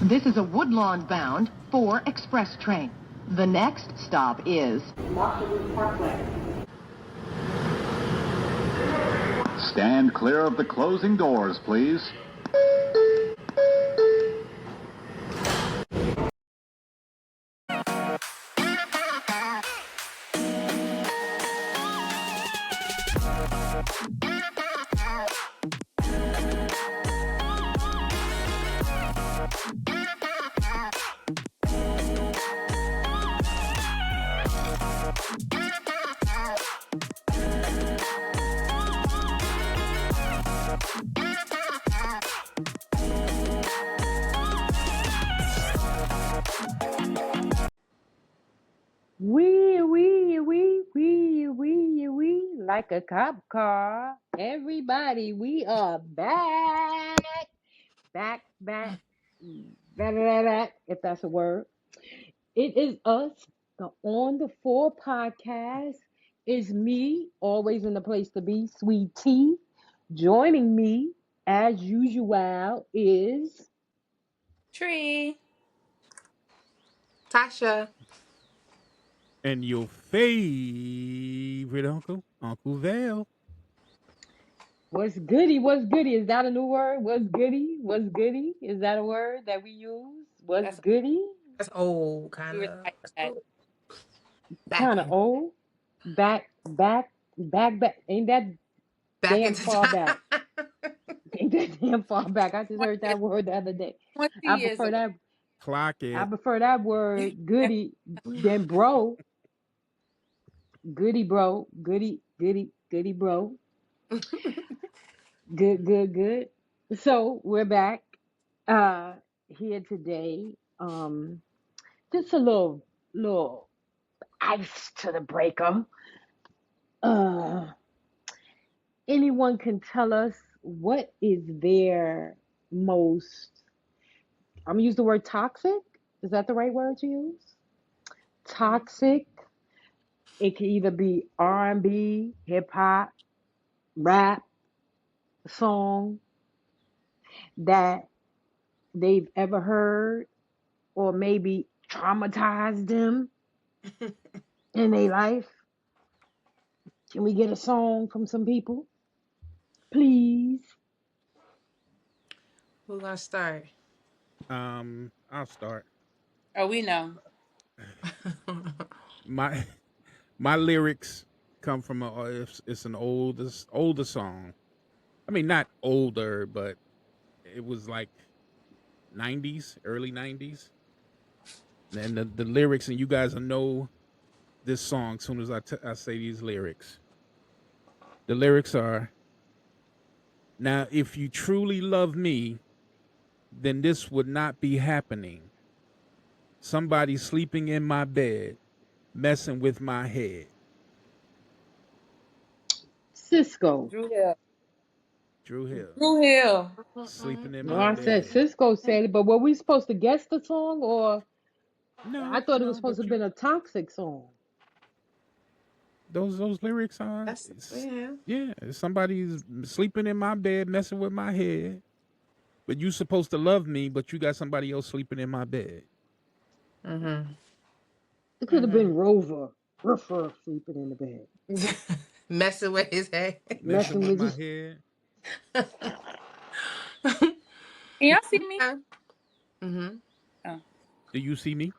This is a Woodlawn-bound 4 express train. The next stop is Marshallwood Parkway. Stand clear of the closing doors, please. Wee, like a cop car. Everybody, we are back, back, if that's a word. It is us, the On the Four podcast. It's me, always in the place to be, Sweet Tea. Joining me, as usual, is Tree. Tasha. And your favorite uncle, Uncle Val. What's goody? What's goody? Is that a new word? What's goody? What's goody? Is that a word that we use? What's goody? That's old, kind We were of. like that. Kind of Back, old. Back. Ain't that back damn into far time. back? Ain't that damn far back? I just 20 heard years, that word the other day. 20 I years prefer ago. that. Clock I it. prefer that word goody than bro. Goody bro. Goody bro. Good. So we're back uh here today. Just a little ice to the breaker. Uh anyone can tell us what is their most, I'm gonna use the word toxic. Is that the right word to use? Toxic. It can either be R&B, hip hop, rap song that they've ever heard or maybe traumatized them in their life. Can we get a song from some people, please? Who's gonna start? I'll start. Oh, we know. My my lyrics come from it's an older song. I mean, not older, but it was like '90s, early '90s. And the lyrics, and you guys will know this song as soon as I say these lyrics. The lyrics are, now if you truly love me, then this would not be happening. Somebody sleeping in my bed, messing with my head. Cisco. Drew Hill. Drew Hill, Drew Hill. sleeping in No, my I said bed. Cisco said it, but were we supposed to guess the song, or I No, thought it was no, supposed to but have you been a toxic song? those lyrics are, That's yeah. yeah. Somebody's sleeping in my bed, messing with my head. But you supposed to love me, but you got somebody else sleeping in my bed. Mm-hmm. It could have been Rover, Ruffer sleeping in the bed, Messing with his head. Messing messing with with my you. head. Can y'all see me? Mm-hmm. Oh, Do you see me?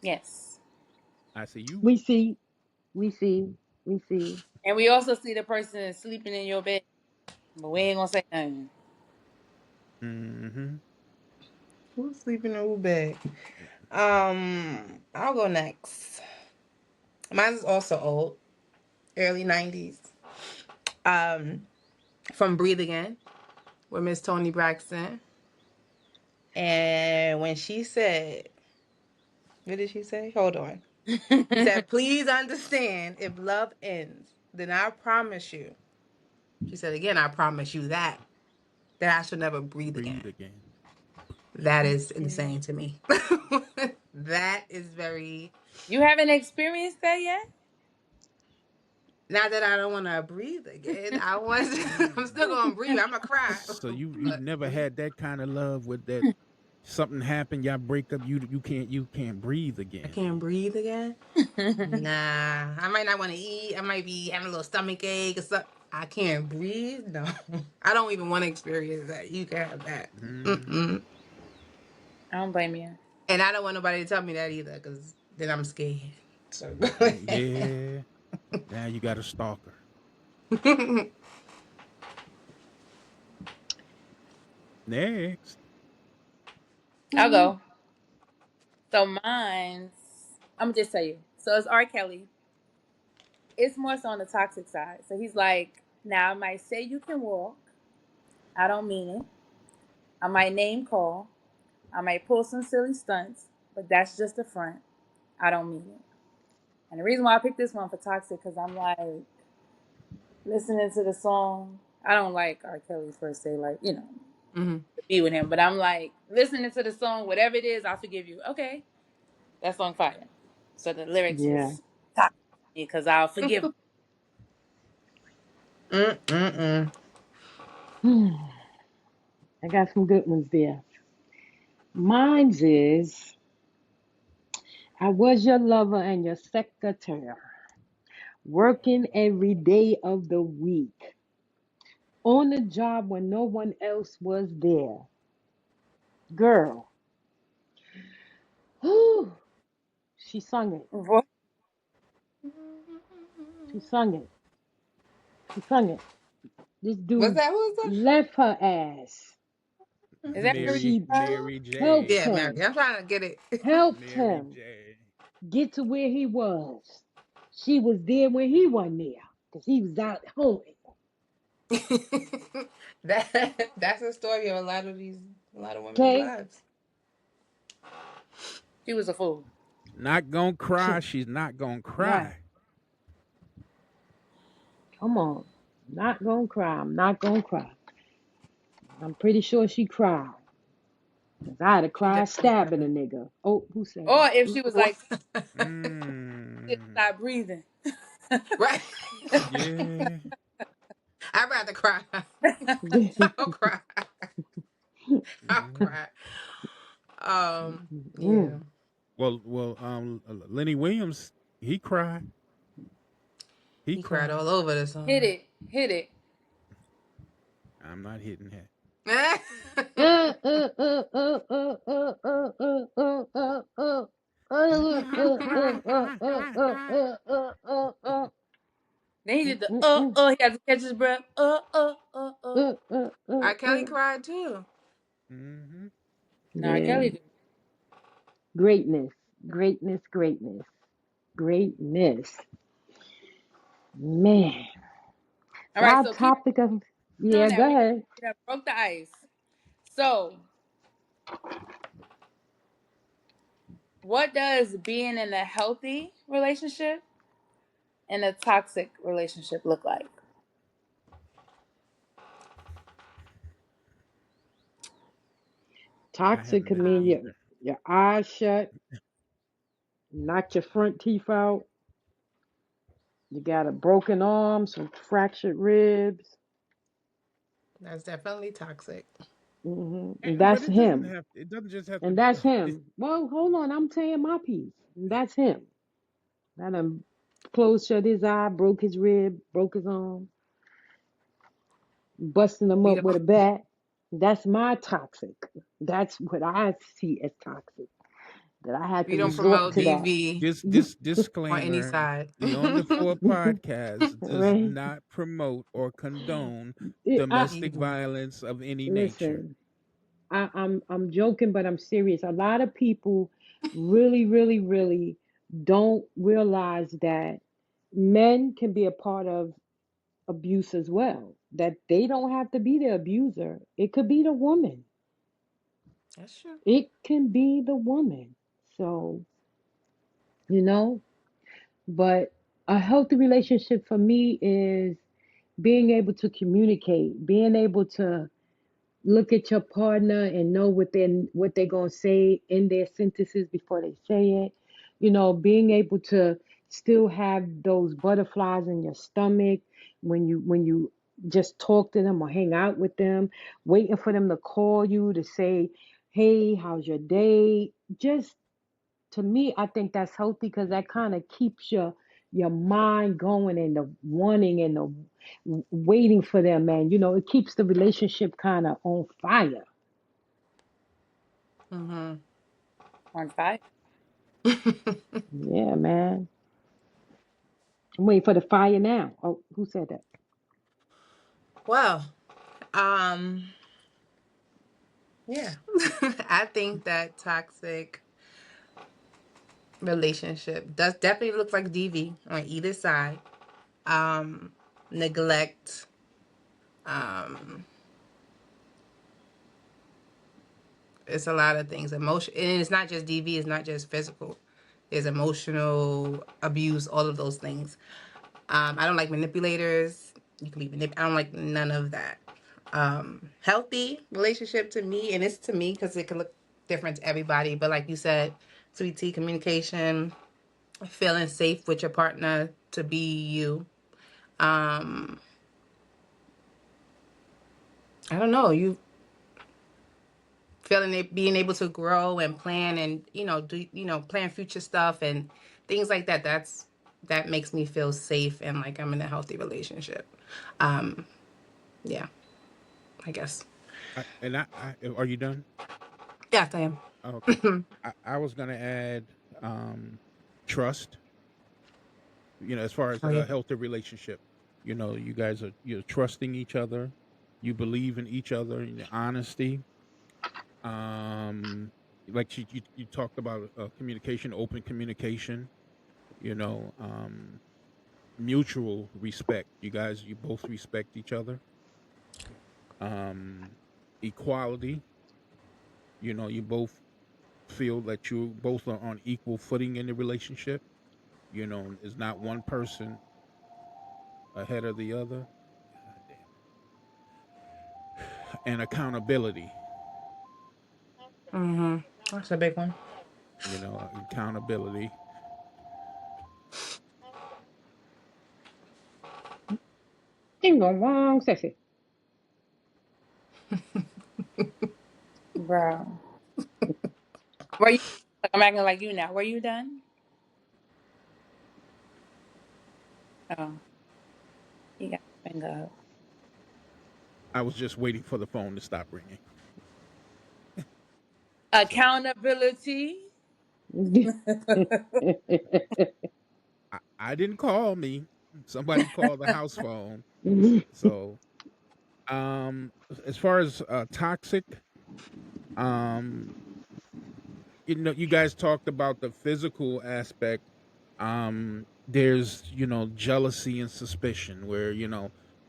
yes. I see you. We see, we see, we see. And we also see the person sleeping in your bed, but we ain't gonna say nothing. Mm-hmm. Who's sleeping in who bed? I'll go next. Mine is also old, early '90s. Um, from Breathe Again with Miss Toni Braxton. And when she said, what did she say? Hold on. She said, please understand, if love ends, then I promise you. She said again, I promise you that I shall never breathe Breathe again. again. That is insane to me. That is very. You haven't experienced that yet? Not that I don't want to breathe again. I want. I'm still gonna breathe. I'm gonna cry. So you've But never had that kind of love with that something happened, y'all break up, you can't breathe I again. can't breathe again. Nah, I might not want to eat. I might be having a little stomach ache or something. I can't breathe. No, I don't even want to experience that. You can have that. Hmm. Mm-mm. I don't blame you. And I don't want nobody to tell me that either, because then I'm scared. So Yeah. Now you got a stalker. Next. I'll go. So mine's, I'm gonna just tell you. So it's R. Kelly. It's more so on the toxic side. So he's like, now I might say you can walk. I don't mean it. I might name call. I might pull some silly stunts, but that's just the front. I don't mean it. And the reason why I picked this one for toxic, because I'm like listening to the song. I don't like R. Kelly per se, like hmm to be with him, but I'm like listening to the song, whatever it is, I'll forgive you. Okay, that song fire. So the lyrics Yeah. was toxic because I'll forgive him. Mm-mm-mm. I got some good ones there. Mine's is I was your lover and your secretary, working every day of the week, on a job when no one else was there. Girl, whew, she sung it. What? She sung it. She sung it. This What's dude that? What's that? left her ass, Is that and Mary she Mary J. helped Yeah, Mary. him, I'm trying to get it. helped Mary him J. get to where he was. She was there when he wasn't there, because he was out home. That's the story of a lot of women's Okay? lives. she was a fool? Not gonna cry. She's not gonna Right. cry. Come on. Not gonna cry. I'm not gonna cry. I'm pretty sure she cried. 'Cause I'd have She cried definitely stabbing a cried. nigga. Oh, who said Or if that? she was like, Mm. stop breathing. Right. Yeah. I'd rather cry. I'll cry. I'll Mhm. cry. Yeah. Mm. Lenny Williams, he cried. He He cried cried. all over the Hit song. it, hit it. I'm not hitting that. Then he did the he had to catch his breath. R. Kelly cried too. Hmm. Nah, Yeah. Kelly did. Greatness. Greatness. Greatness. Greatness. Man. All right, Our so keep topic of, on yeah, that. go We ahead. done broke the ice. So, what does being in a healthy relationship and a toxic relationship look like? I Toxic haven't could met mean either. your eyes shut, knock your front teeth out. You got a broken arm, some fractured ribs. That's definitely toxic. And But that's it doesn't him. have. It doesn't just have to. And that's him. Well, hold on. I'm saying my piece. And that's him. I done closed shut his eye, broke his rib, broke his arm, busting him We up with a don't. bat. That's my toxic. That's what I see as toxic. That I had We to don't resort promote to that. DV This on any disclaimer: side. the On the Four podcast does Right? not promote or condone I domestic Either. violence of any nature. listen. I'm joking, but I'm serious. A lot of people really, really, really don't realize that men can be a part of abuse as well. That they don't have to be the abuser. It could be the woman. That's true. It can be the woman. So, you know, but a healthy relationship for me is being able to communicate, being able to look at your partner and know what they're gonna say in their sentences before they say it. Being able to still have those butterflies in your stomach when you just talk to them or hang out with them, waiting for them to call you to say, Hey, how's your day? Just to me, I think that's healthy because that kind of keeps your mind going and the wanting and the waiting for them, man. It keeps the relationship kind of on fire. Mm-hmm. On fire. Yeah, man. I'm waiting for the fire now. Oh, who said that? Well, um, yeah. I think that toxic relationship does definitely look like DV on either side. Um, Neglect. Um, it's a lot of things. Emotion, and it's not just DV. It's not just physical. There's emotional abuse. All of those things. I don't like manipulators. You can be I don't like none of that. Healthy relationship to me, and it's to me because it can look different to everybody. But like you said, sweet tea communication, feeling safe with your partner to be you. Um, I don't know. You feeling it, being able to grow and plan, and do plan future stuff and things like that. That makes me feel safe and like I'm in a healthy relationship. Um, yeah, I guess. Are you done? Yes, I am. Oh, okay. I was gonna add trust. As far as Oh yeah. a healthy relationship, you guys you're trusting each other, you believe in each other, in honesty. Um, like you talked about communication, open communication. You know, um, Mutual respect. You both respect each other. Um, Equality. You both feel that you both are on equal footing in the relationship. Is not one person ahead of the other. God damn it. And accountability. Mm-hmm. That's a big one. Accountability. Ding dong wrong, sexy. Bro. Were you like, I'm acting like you now. Were you done? Oh, you got your finger up. I was just waiting for the phone to stop ringing. So Accountability. I didn't call me. Somebody called the house phone. So as far as toxic, um you guys talked about the physical aspect. There's jealousy and suspicion where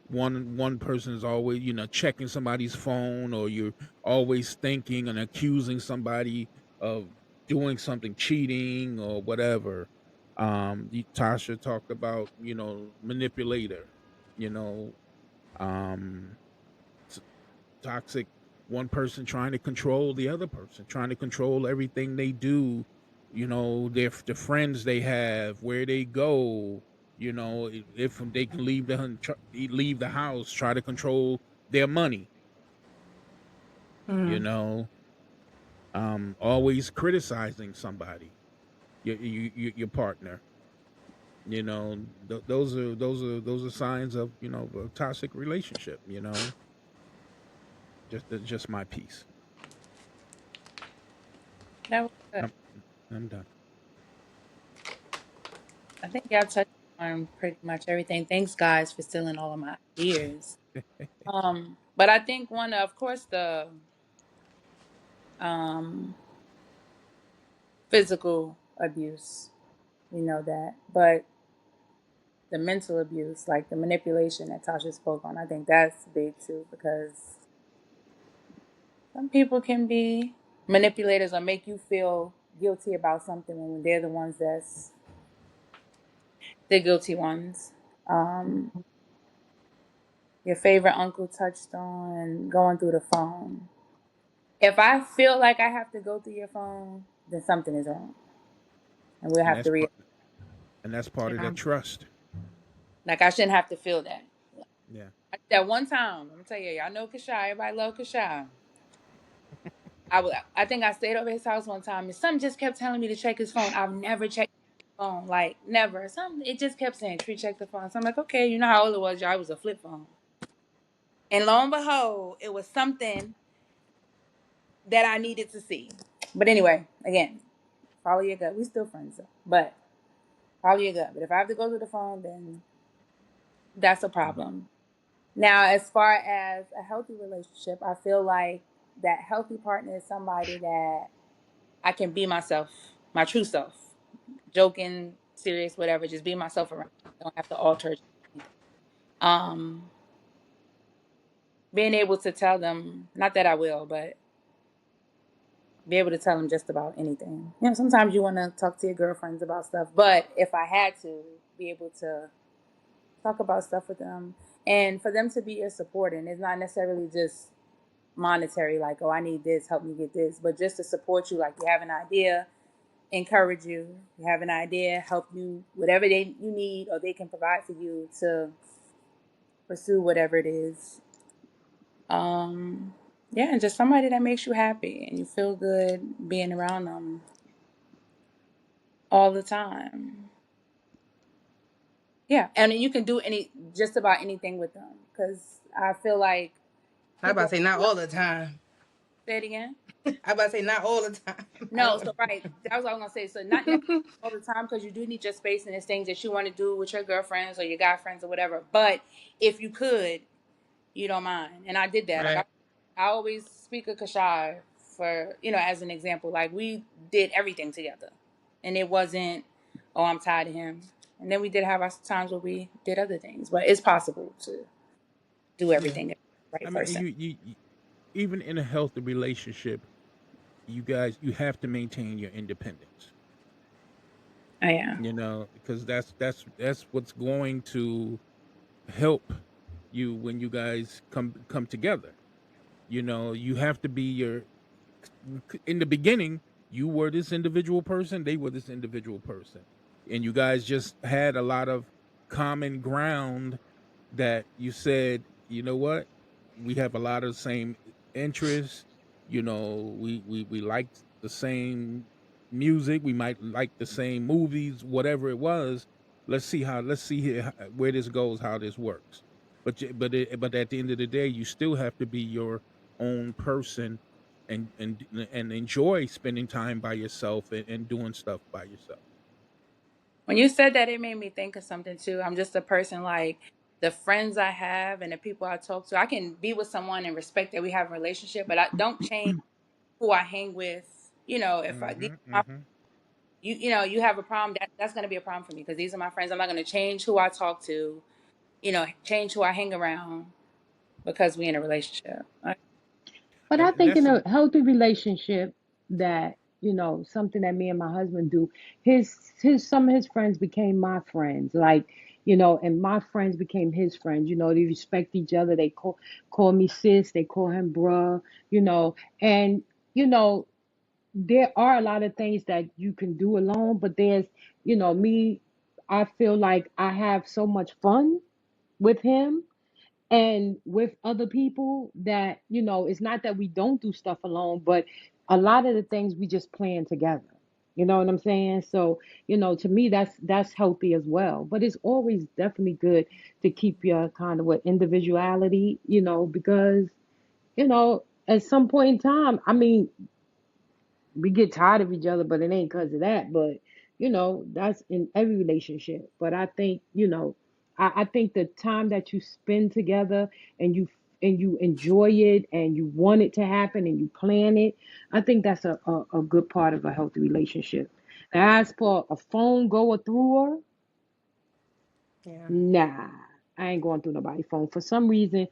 one person is always checking somebody's phone, or you're always thinking and accusing somebody of doing something, cheating or whatever. Tasha talked about manipulator, you know um toxic, one person trying to control the other person, trying to control everything they do, the friends they have, where they go, if they can leave the house, try to control their money, you Mm-hmm. know always criticizing somebody, your partner. Those are signs of a toxic relationship. Just my piece. That was good. I'm done. I think y'all touched on pretty much everything. Thanks, guys, for stealing all of my ideas. But I think of course, the um physical abuse, we know that, but the mental abuse, like the manipulation that Tasha spoke on, I think that's big too because some people can be manipulators or make you feel guilty about something when they're the ones that's the guilty ones. Um, your favorite uncle touched on going through the phone. If I feel like I have to go through your phone, then something is wrong, and we'll and have that's to part and that's part of Yeah. that trust. like I shouldn't have to feel that. Yeah. That one time, I'm gonna tell you, y'all know Kashai. Everybody love Kashai. I think I stayed over his house one time, and something just kept telling me to check his phone. I've never checked his phone, like never. Something it just kept saying, "Tree, check the phone." So I'm like, okay, you know how old it was, y'all? It was a flip phone, and lo and behold, it was something that I needed to see. But anyway, again, follow your gut. We still friends though, but follow your gut. But if I have to go to the phone, then that's a problem. Now, as far as a healthy relationship, I feel like that healthy partner is somebody that I can be myself, my true self, joking, serious, whatever. Just be myself around. I don't have to alter anything. Um, being able to tell them, not that I will, but be able to tell them just about anything. You know, sometimes you want to talk to your girlfriends about stuff, but if I had to, be able to talk about stuff with them and for them to be your support, and it's not necessarily just monetary, like, oh, I need this, help me get this, but just to support you, like you have an idea, encourage you, you have an idea, help you, whatever you need or they can provide for you to pursue whatever it is. Um, yeah, and just somebody that makes you happy and you feel good being around them all the time. Yeah, and you can do just about anything with them because I feel like I about people to say not all the time. say it again. I about to say not all the time. I No, don't. so right, that was what I was gonna say. So not necessarily all the time because you do need your space and there's things that you want to do with your girlfriends or your guy friends or whatever. But if you could, you don't mind. And I did that. Like Right. I always speak of Kashai for as an example. Like we did everything together, and it wasn't, oh, I'm tired of him. And then we did have our times where we did other things, but it's possible to do Yeah. everything if you're the I right mean, person. you even in a healthy relationship, you have to maintain your independence. Oh yeah. Because that's what's going to help you when you guys come together. You have to be your in the beginning. You were this individual person, they were this individual person, and you guys just had a lot of common ground that you said, you know what, we have a lot of the same interests. We like the same music, we might like the same movies, whatever it was. Let's see here where this goes, how this works. But at the end of the day, you still have to be your own person, and enjoy spending time by yourself, and doing stuff by yourself. When you said that, it made me think of something too. I'm just a person like the friends I have and the people I talk to. I can be with someone and respect that we have a relationship, but I don't change who I hang with. If these Mm-hmm. are my, Mm-hmm. you have a problem, that's going to be a problem for me because these are my friends. I'm not going to change who I talk to. Change who I hang around because we in a relationship. But I And think that's in the. a healthy relationship that, something that me and my husband do, his some of his friends became my friends. Like, and my friends became his friends. They respect each other. They call me sis, they call him bruh, and you know, there are a lot of things that you can do alone, but there's, me, I feel like I have so much fun with him and with other people that it's not that we don't do stuff alone, but a lot of the things we just plan together. You know what I'm saying? So to me that's healthy as well, but it's always definitely good to keep your kind of what individuality, because at some point in time, I mean, we get tired of each other, but it ain't because of that. But that's in every relationship. But I think I think the time that you spend together and you enjoy it and you want it to happen and you plan it, I think that's a good part of a healthy relationship. Now, as for a phone goer through her, Yeah. nah, I ain't going through nobody's phone. For some reason,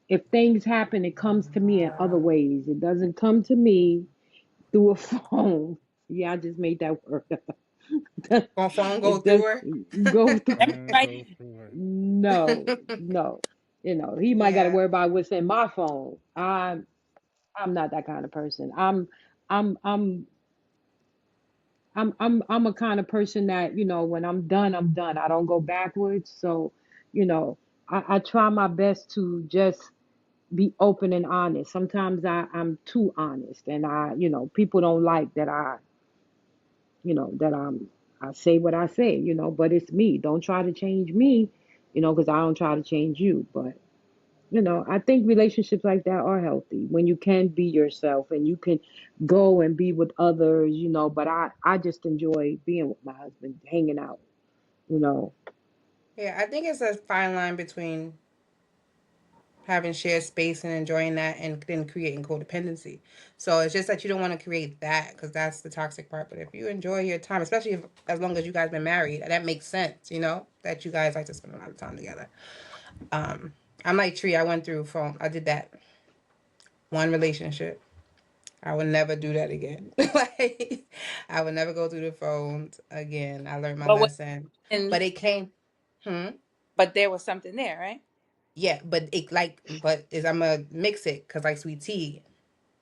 if things happen, it comes to me in other ways. It doesn't come to me through a phone. Yeah, I just made that word up. On phone go It through does her. go through. phone Right. goes through her. No, no. He might got to Yeah. worry about what's in my phone. I'm not that kind of person. I'm I'm I'm a kind of person that when I'm done, I'm done. I don't go backwards. So, you know, I try my best to just be open and honest. Sometimes I'm too honest, and people don't like that I say what I say, but it's me. Don't try to change me, because I don't try to change you. But I think relationships like that are healthy when you can be yourself and you can go and be with others, but I just enjoy being with my husband, hanging out, you know. Yeah, I think it's a fine line between having shared space and enjoying that and then creating codependency. So it's just that you don't want to create that because that's the toxic part. But if you enjoy your time, especially if, as long as you guys been married, that makes sense, that you guys like to spend a lot of time together. Um, I'm like Tree. I went through I did that one relationship. I would never do that again. Like, I would never go through the phones again. I learned my But what lesson. and But it came, hmm? but there was something there, right? Yeah, but I'm gonna mix it because like sweet tea,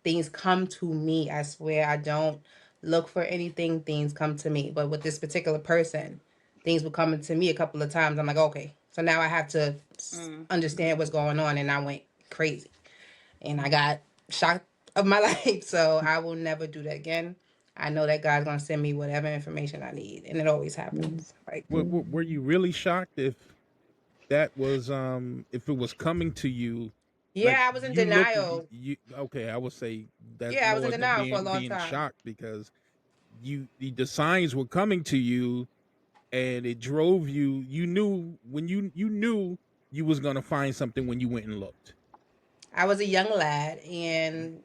things come to me. I swear I don't look for anything. Things come to me. But with this particular person, things were coming to me a couple of times. I'm like, okay, so now I have to Mm. understand what's going on, and I went crazy, and I got shocked of my life. So I will never do that again. I know that God's gonna send me whatever information I need, and it always Mm, happens. Like, Were mm, you really shocked that was if it was coming to you, like yeah, I was in you looked denial. you okay, I would say that's Yeah, I was in more than denial for a long being time. shocked because the signs were coming to you and it drove you. You knew when you knew you was gonna find something when you went and looked. I was a young lad, and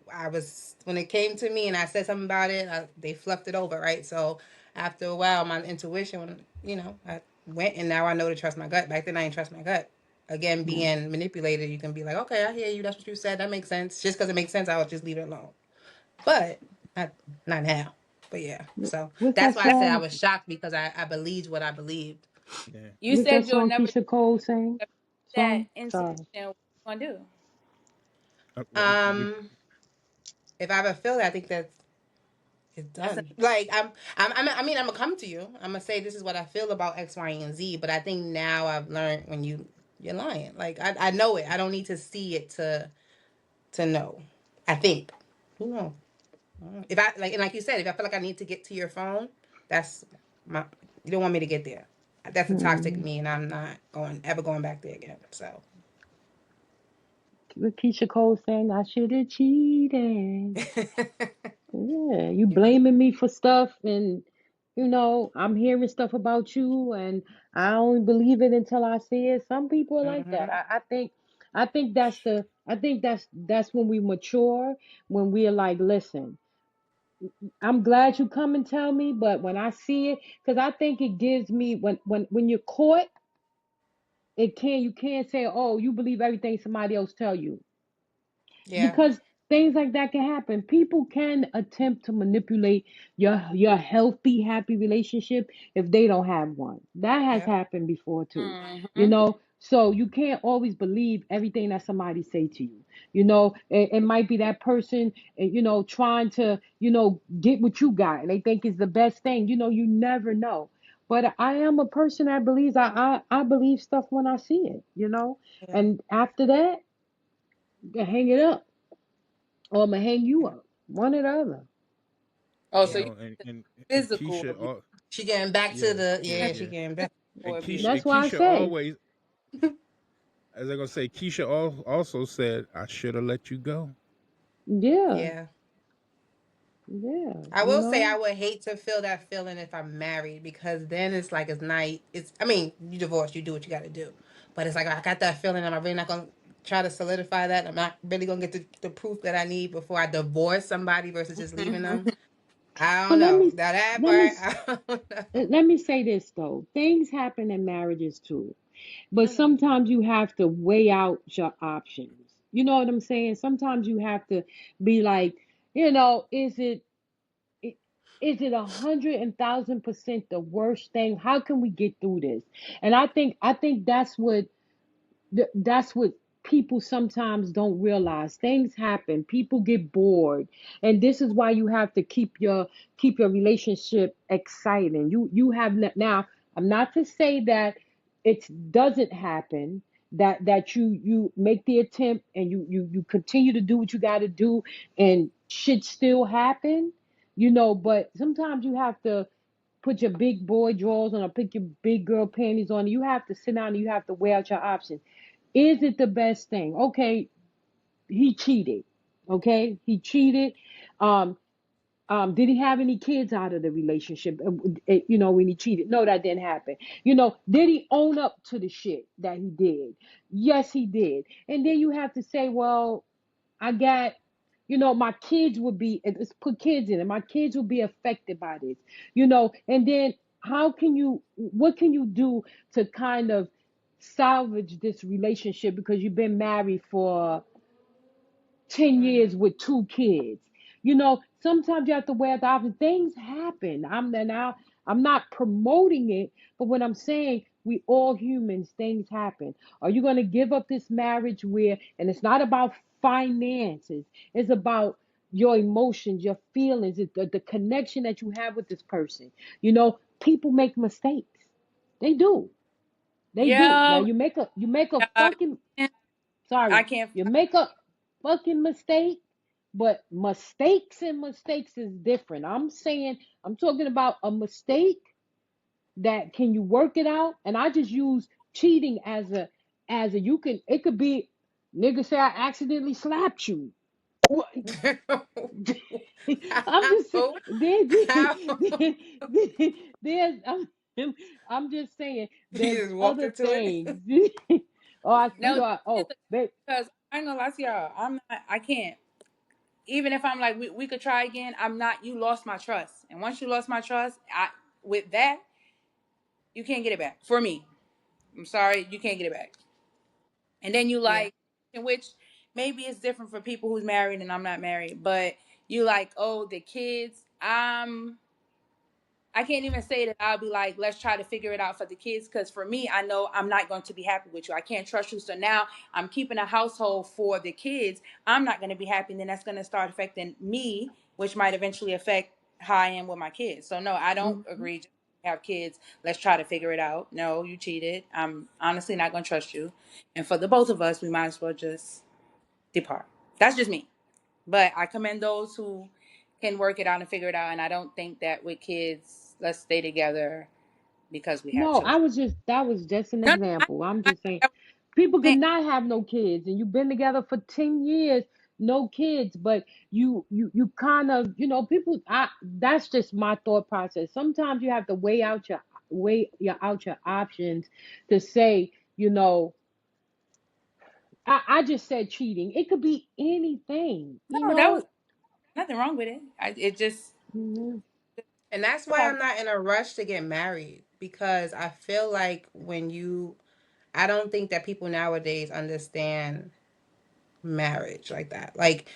when it came to me and I said something about it, they fluffed it over, right? So after a while, my intuition, I went, and now I know to trust my gut. Back then, I didn't trust my gut. Again, mm. being manipulated, you can be like, okay, I hear you. That's what you said. That makes sense. Just because it makes sense, I would just leave it alone. But not, not now. But yeah, so What's that's that why I said I song? was shocked because I believed what I believed. Yeah. You What's that said you'll song never do Keisha Cole sang? that Song? intuition. Sorry. What you gonna do? We, Um, if I ever feel that, I think that's it's That's a done. Like I mean, I'm gonna come to you. I'm gonna say this is what I feel about X, Y, and Z. But I think now I've learned when you're lying. Like I know it. I don't need to see it to know. I think. Who knows? If I like and like you said, if I feel like I need to get to your phone, that's my. You don't want me to get there. That's a toxic Mm. me, and I'm not going back there again. So. What Keisha Cole sang, I should have cheated. Yeah, you blaming me for stuff, and I'm hearing stuff about you, and I don't believe it until I see it. Some people are like that. Hmm. I think that's when we mature, when we're like, listen, I'm glad you come and tell me, but when I see it, because I think it gives me when you're caught, you can't say, oh, you believe everything somebody else tell you, Yeah. because things like that can happen. People can attempt to manipulate your healthy, happy relationship if they don't have one. That has Yep. happened before too. mm-hmm. So you can't always believe everything that somebody say to you. It might be that person, trying to, get what you got, and they think it's the best thing. You never know. But I am a person that believes I believe stuff when I see it. Yeah. And after that, hang it up, or I'm gonna hang you Yeah. up. One or the other. Oh, so Yeah. you and physical Keisha, abuse, She getting back to yeah, the yeah, she yeah. getting back. physical abuse. And That's why I Keisha say, always, as I gonna say, Keisha also said, "I should have let you go." yeah, Yeah. yeah, I will say I would hate to feel that feeling if I'm married because then it's like it's night. I mean, you divorce, you do what you got to do, but it's like I got that feeling. Am I really not gonna try to solidify that? I'm not really gonna get the proof that I need before I divorce somebody versus just leaving them. I But don't let know me that let me part. I don't know. let me say this though. Things happen in marriages too, but I know. sometimes you have to weigh out your options. You know what I'm saying? Sometimes you have to be like, i- is it 100,000% the worst thing? How can we get through this? And I think that's what people sometimes don't realize. Things happen, people get bored, and this is why you have to keep your relationship exciting. You have now, I'm not to say that it doesn't happen, that you make the attempt and you continue to do what you got to do and shit still happen, but sometimes you have to put your big boy drawers on or put your big girl panties on. You have to sit down and you have to weigh out your options. Is it the best thing? Okay, he cheated. Okay, he cheated. Um, did he have any kids out of the relationship? When he cheated? No, that didn't happen. Did he own up to the shit that he did? Yes, he did. And then you have to say, well, I got, my kids would be, let's put kids in it. My kids will be affected by this, and then what can you do to kind of salvage this relationship because you've been married for 10 years with two kids. Sometimes you have to wear the option. Things happen. I'm not promoting it, but what I'm saying, we all humans, things happen. Are you going to give up this marriage and it's not about finances, it's about your emotions, your feelings, the connection that you have with this person. People make mistakes. They do. They do. Now Yeah, you make a I fucking can't. Sorry, I can't. you make a fucking mistake, but mistakes and mistakes is different. I'm talking about a mistake that can you work it out? And I just use cheating as a it could be nigga say I accidentally slapped you. What? I'm just saying How? How? there's I'm just saying He there's just walked other into it. things. Oh, No, oh, babe. because I ain't gonna lie to y'all. I'm not. I can't. Even if I'm like, we could try again. I'm not. You lost my trust, and once you lost my trust, with that, you can't get it back. For me, I'm sorry, you can't get it back. And then you Yeah. like, in which maybe it's different for people who's married and I'm not married, but you like, oh, the kids. I can't even say that I'll be like, let's try to figure it out for the kids. Because for me, I know I'm not going to be happy with you. I can't trust you. So now I'm keeping a household for the kids. I'm not going to be happy. And then that's going to start affecting me, which might eventually affect how I am with my kids. So no, I don't Mhm. agree. Just have kids. Let's try to figure it out. No, you cheated. I'm honestly not going to trust you. And for the both of us, we might as well just depart. That's just me. But I commend those who can work it out and figure it out. And I don't think that with kids, let's stay together because we have No, children. that was just an No, no, example. I'm just saying I, people could I, not have no kids and you've been together for 10 years, no kids, but you kind of, people that's just my thought process. Sometimes you have to weigh out your options to say, I just said cheating. It could be anything, no, that was nothing wrong with it. It just Mhm. And that's why I'm not in a rush to get married because I feel like I don't think that people nowadays understand marriage like that. Like,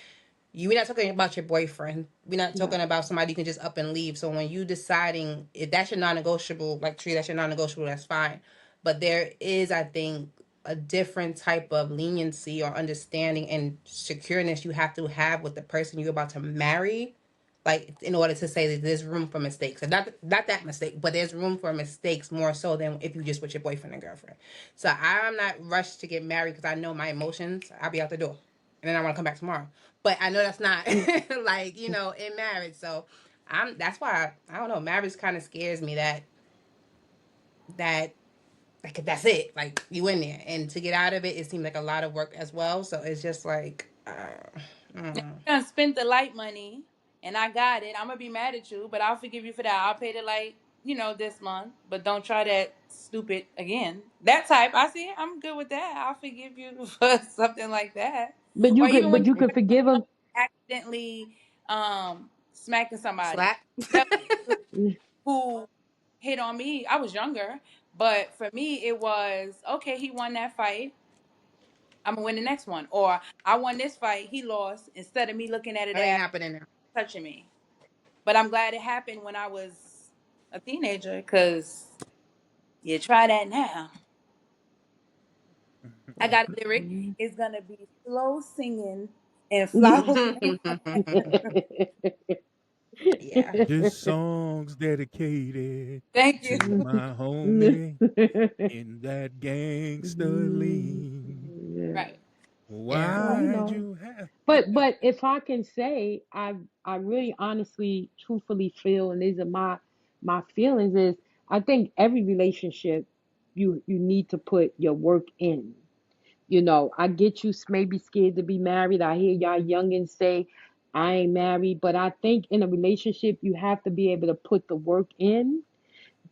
we're not talking about your boyfriend. We're not talking No. about somebody you can just up and leave. So when you deciding if that's your non-negotiable, like Tree, that's your non-negotiable, that's fine. But there is, I think, a different type of leniency or understanding and secureness you have to have with the person you're about to marry, like in order to say that there's room for mistakes. And not that mistake, but there's room for mistakes more so than if you just with your boyfriend and girlfriend. So I'm not rushed to get married because I know my emotions. I'll be out the door, and then I want to come back tomorrow. But I know that's not like in marriage. So that's why I don't know. Marriage kind of scares me that like that's it. Like you in there, and to get out of it, it seemed like a lot of work as well. So it's just like. I spent the light money and I got it. I'm gonna be mad at you, but I'll forgive you for that. I'll pay the light, this month. But don't try that stupid again. That type, I see. I'm good with that. I'll forgive you for something like that. But Or you could even when but you could forgive him. accidentally smacking somebody. Slap. That who hit on me. I was younger, but for me it was okay, he won that fight. I'm gonna win the next one. Or I won this fight, he lost, instead of me looking at it That ain't as happening now. touching me. But I'm glad it happened when I was a teenager, because you try that now. I got a lyric. It's gonna be slow singing and flowers. Yeah. This song's dedicated Thank you. to my homie in that gangster lean. Yeah. Right. Yeah. Well, you Why'd know. you have? But if I can say, I really honestly, truthfully feel, and these are my feelings is, I think every relationship you need to put your work in. I get you maybe scared to be married. I hear y'all youngins say, I ain't married, but I think in a relationship you have to be able to put the work in.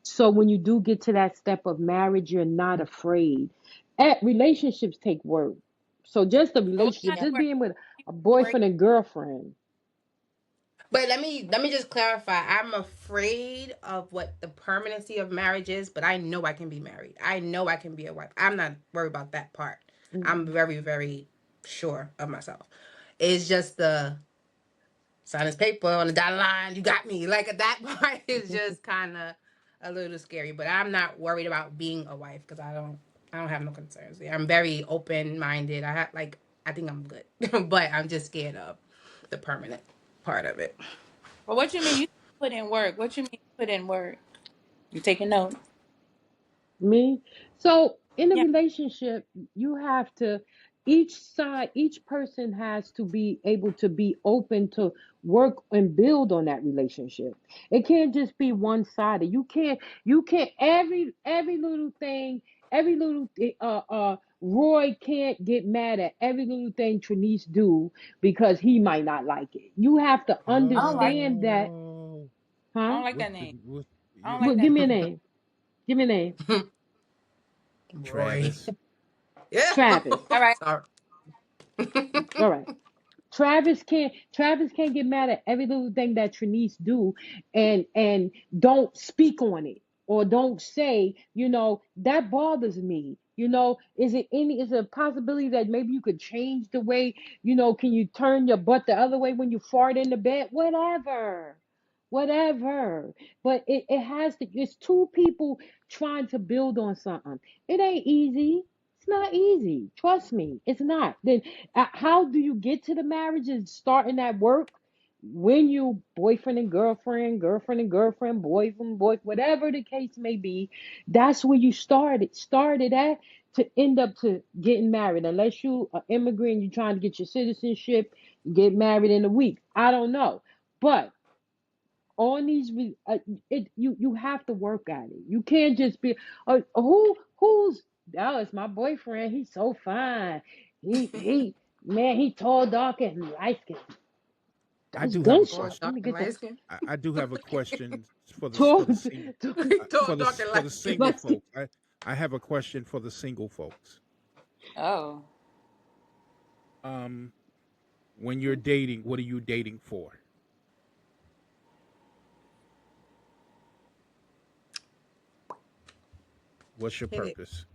So when you do get to that step of marriage, you're not afraid. Relationships take work. So just a But what relationship, kind of just work? being with a Work. boyfriend and girlfriend. But let me just clarify. I'm afraid of what the permanency of marriage is, but I know I can be married. I know I can be a wife. I'm not worried about that part. I'm Mm. very, very sure of myself. It's just the sign this paper on the dotted line. You got me. Like that part is just kind of a little scary. But I'm not worried about being a wife because I don't have no concerns. I'm very open minded. I think I'm good, but I'm just scared of the permanent part of it. But what you mean you put in work? What you mean put in work? You taking notes? Me? So in a Yeah. relationship, you have to, each side, each person has to be able to be open to work and build on that relationship. It can't just be one sided. You can't every little thing, every little Roy can't get mad at every little thing Trinice do because he might not like it. You have to I don't like. understand that, Oh, I huh? don't like what that the name. what? I don't You, like Well, that give name. me a name. Give me a name. Roy. Travis. Yeah. Travis. All right. Sorry. All right. Travis can't get mad at every little thing that Trinice do and don't speak on it or don't say, that bothers me. Is it a possibility that maybe you could change the way, can you turn your butt the other way when you fart in the bed? Whatever. Whatever. But it's two people trying to build on something. It ain't easy. It's not easy. Trust me, it's not. Then how do you get to the marriage and starting that work when you boyfriend and girlfriend, boy, whatever the case may be? That's where you started at to end up to getting married. Unless you are immigrant, you're trying to get your citizenship, you get married in a week. I don't know, but on these you have to work at it. You can't just be who's that was my boyfriend. He's so fine. He man, he tall, dark, and light skinned. I That's do have a Tall, gunshots. question. Let dark, me and get that. light skin. I do have a question for the Tall, single Tall, dark, and for the light skin. single light skin. folks. I have a question for the single folks. Oh. Um, when you're dating, what are you dating for? What's your Hit it. purpose?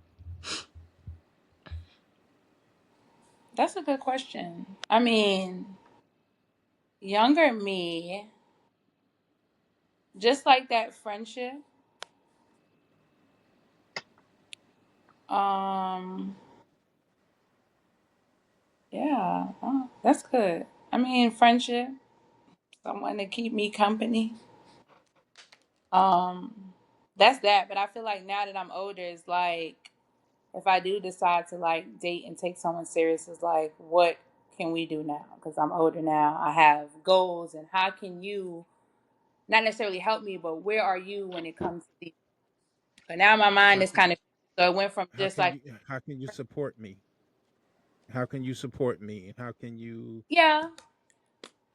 That's a good question. I mean, younger me, just like that friendship. Um, yeah, that's good. I mean, friendship, someone to keep me company. Um, that's that. But I feel like now that I'm older, it's like if I do decide to like date and take someone serious, it's like what can we do now? Because I'm older now. I have goals, and how can you not necessarily help me, but where are you when it comes to these? But now my mind How is can kind of so it went from just like how can you support me? How can you support me? And how can you yeah.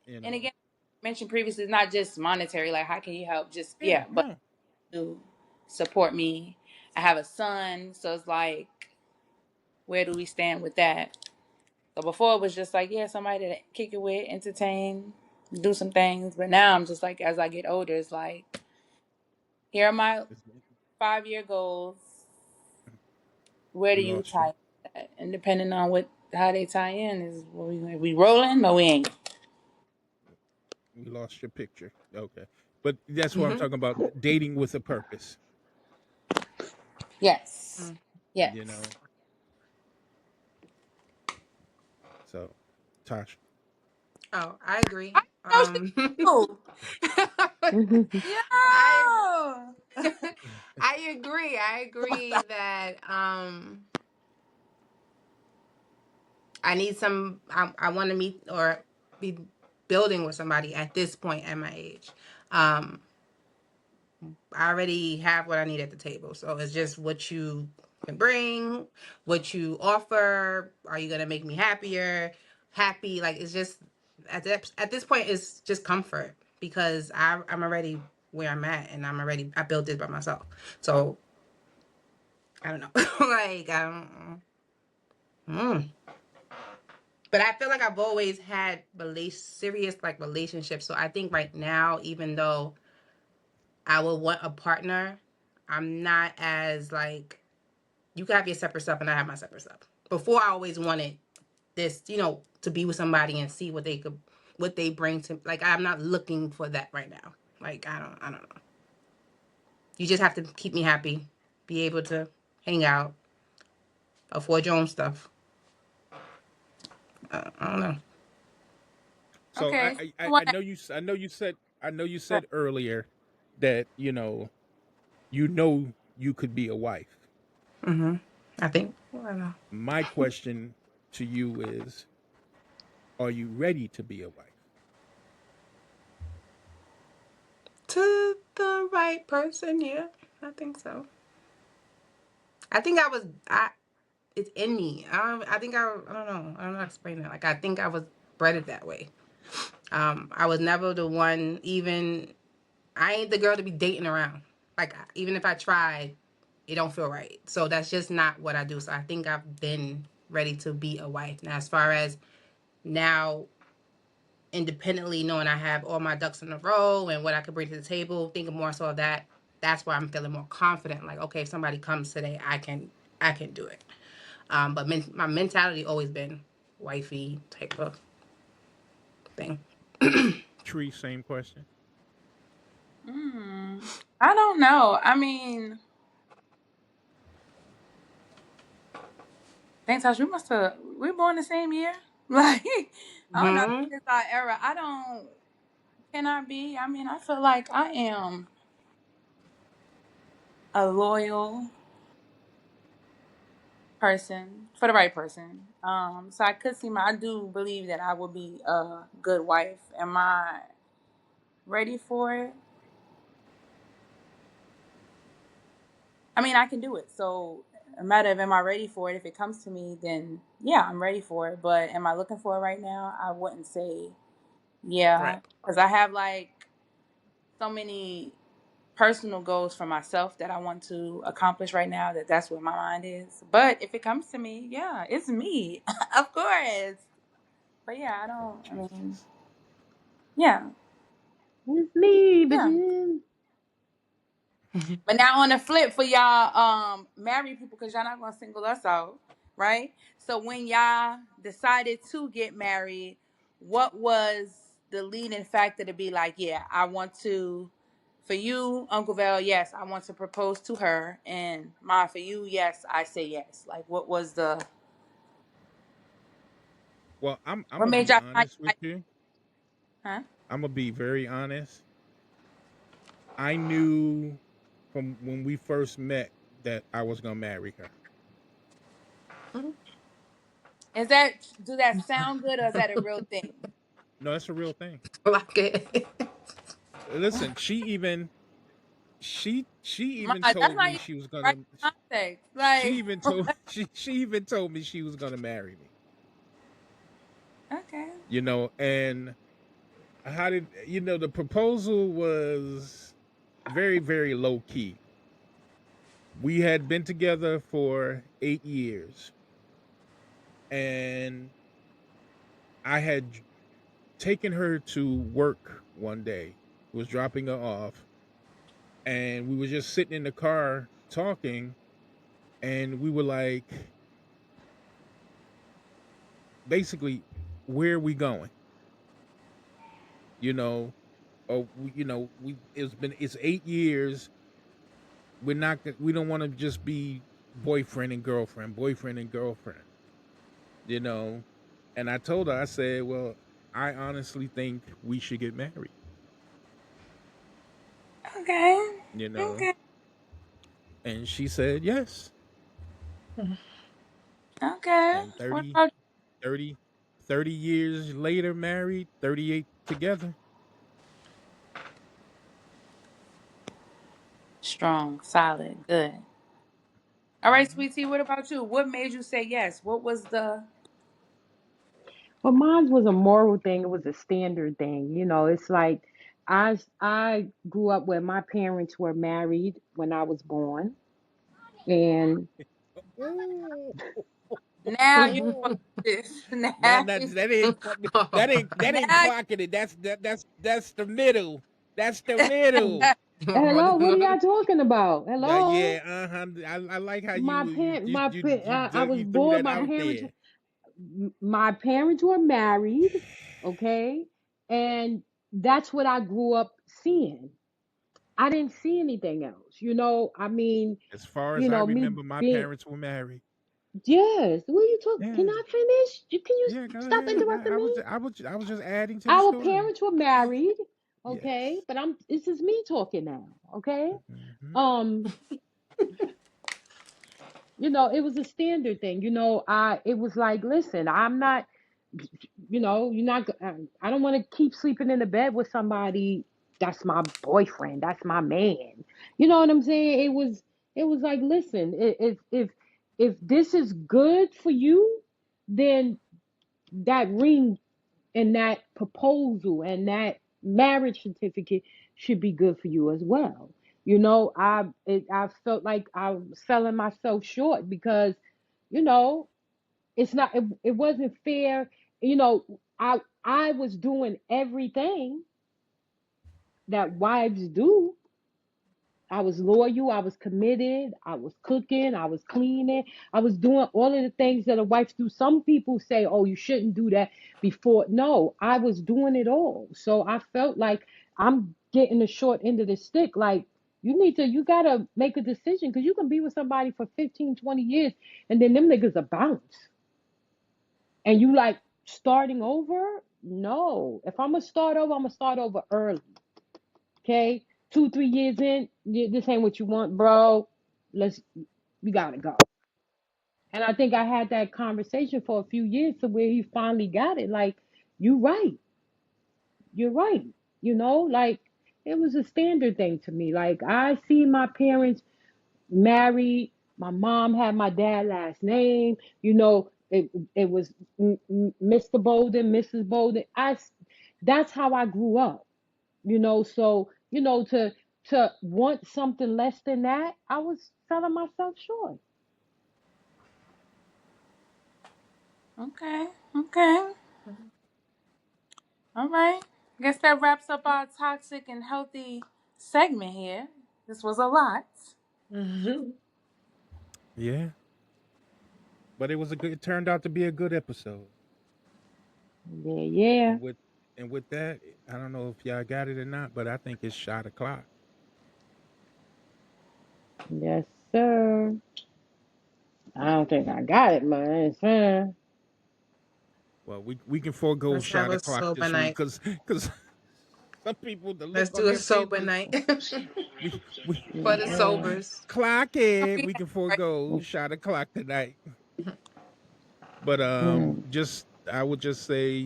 you And know? again, mentioned previously, it's not just monetary. Like how can you help? Just Yeah, yeah, but no. to support me. I have a son, so it's like where do we stand with that? So before it was just like yeah, somebody to kick it with, entertain, do some things. But now I'm just like as I get older, it's like here are my It's- 5-year goals. Where do We you lost you. tie that? And depending on what how they tie in is we rolling or we ain't. We lost your picture. Okay. But that's what I'm Mm-hmm. talking about. Dating with a purpose. Yes. Mm. You Yes. know. So, Tosh. Oh, I agree. No, she do. I Yeah. I agree. I agree that I need some. I want to meet or be building with somebody at this point at my age. Um, I already have what I need at the table, so it's just what you can bring, what you offer. Are you gonna make me happier? Happy? Like it's just at this point, it's just comfort because I'm already where I'm at, and I built this by myself. So I don't know, like I don't. Mm. But I feel like I've always had serious like relationships. So I think right now, even though I would want a partner, I'm not as like you can have your separate stuff and I have my separate stuff. Before I always wanted this, to be with somebody and see what they bring to like I'm not looking for that right now. Like I don't know. You just have to keep me happy, be able to hang out, afford your own stuff. I don't know. So Okay. I know you said earlier that you could be a wife. Mm-hmm. I think I don't know. My question to you is, are you ready to be a wife? To the right person, yeah. I think so. I think I was it's in me. I think I don't know. I don't know how to explain it. Like I think I was bred it that way. I was never the one even I ain't the girl to be dating around. Like even if I tried, it don't feel right. So that's just not what I do. So I think I've been ready to be a wife. Now as far as now independently knowing I have all my ducks in a row and what I could bring to the table, thinking more so of that, that's why I'm feeling more confident. Like, okay, if somebody comes today, I can do it. But my mentality always been wifey type of thing. Tree, same question. I don't know. I mean, thanks, Josh. We born the same year. Like, I don't know. Hmm. This is our era. I don't. Can I be? I mean, I feel like I am a loyal person for the right person. So I do believe that I will be a good wife. Am I ready for it? I mean, I can do it. So, a matter of am I ready for it? If it comes to me, then yeah, I'm ready for it. But am I looking for it right now? I wouldn't say Right. yeah, because I have like so many personal goals for myself that I want to accomplish right now. That's where my mind is. But if it comes to me, yeah, it's me, of course. But yeah, I don't. I mean, yeah, It's me, yeah. bitches. But now on the flip for y'all married people, because y'all not gonna single us out, right? So when y'all decided to get married, what was the leading factor to be like, yeah, I want to for you, Uncle Val, yes, I want to propose to her, and Ma, for you, yes, I say yes. Like what was the Well, I'm what gonna made be y'all find honest with like, you. huh? I'm gonna be very honest. I knew from when we first met that I was gonna marry her. Is that do that sound good or is that a real thing? No, that's a real thing. Like it. Listen, she even Ma, that's told not me even she was the right gonna. context. She Like even told she even told me she was gonna marry me. okay. And how did the proposal was very, very low key. We had been together for 8 years, and I had taken her to work one day, was dropping her off, and we were just sitting in the car talking, and we were like, basically, where are we going? You know, it's 8 years. We don't want to just be boyfriend and girlfriend. And I told her, I said, well, I honestly think we should get married. Okay. You know, Okay. and she said yes. Okay. And What about 30, 30 years later, married, 38 together. strong, solid, good? All right, Mhm. sweetie, what about you? What made you say yes? What was the Well, mine was a moral thing. It was a standard thing. It's like I grew up where my parents were married when I was born, and Ooh. now you fucking Ooh. this. Now Now that you that ain't now clocking it. That's the middle. That's the middle. hello, what are y'all talking about? Hello, Yeah, I like how my you parent, you my you pa- you, I was you threw born. that My out parents, there. my parents were married, okay, and that's what I grew up seeing. I didn't see anything else. I mean, As far as I me remember, my being. parents were married. Yes. What are you talking? Can Yeah, I finish? Can you yeah. Go stop ahead. interrupting me? I was just adding to the Our story. parents were married, okay, Yes. but this is me talking now, okay? Hmm. Um, it was a standard thing. It was like, listen, I'm not, you're not. I don't want to keep sleeping in the bed with somebody that's my boyfriend, that's my man. You know what I'm saying? It was like, listen, if this is good for you, then that ring and that proposal and that marriage certificate should be good for you as well. I felt like I was selling myself short because, you know, it wasn't fair. I was doing everything that wives do. I was loyal, I was committed, I was cooking, I was cleaning, I was doing all of the things that a wife do. Some people say, oh, you shouldn't do that before. No, I was doing it all. So I felt like I'm getting the short end of the stick. Like, you gotta make a decision because you can be with somebody for 15, 20 years and then them niggas are bounce. And you like starting over? No. If I'm gonna start over, I'm gonna start over early. Okay, 2, 3 years in, this ain't what you want, bro. Let's We gotta go. And I think I had that conversation for a few years to where he finally got it. Like, you right, you're right. Like it was a standard thing to me. Like I see my parents married. My mom had my dad last name. It was Mr. Bolden, Mrs. Bolden. That's how I grew up. So to want something less than that, I was selling myself short. okay, okay. All right. Guess that wraps up our toxic and healthy segment here. This was a lot. Yeah, but it turned out to be a good episode. Yeah, yeah. And with that, I don't know if y'all got it or not, but I think it's shot o'clock. Yes, sir. I don't think I got it, man. Well, we can forego Let's have shot a o'clock sober this week night. because some people, the Let's look on do a their sober faces, night we for the Yeah. sobers. clock it. We We can have forego shot o'clock tonight. But Mm. just I would just say,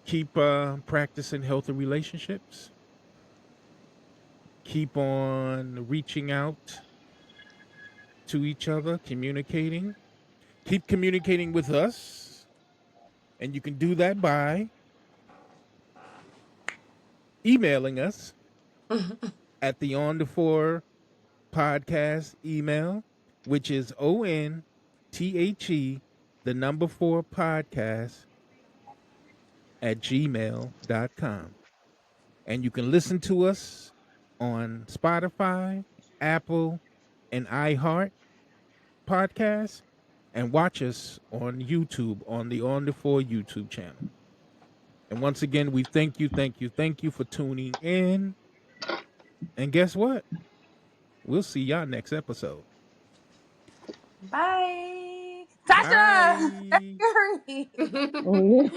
keep practicing healthy relationships. Keep on reaching out to each other, communicating. Keep communicating with us, and you can do that by emailing us at the On the Four podcast email, which is ONTHE, the number four podcast at gmail.com. And you can listen to us on Spotify, Apple, and iHeart podcasts, and watch us on YouTube on the On the Four YouTube channel. And once again, we thank you for tuning in. And guess what? We'll see y'all next episode. bye. Tasha! That's Bye. scary. Oh, yeah.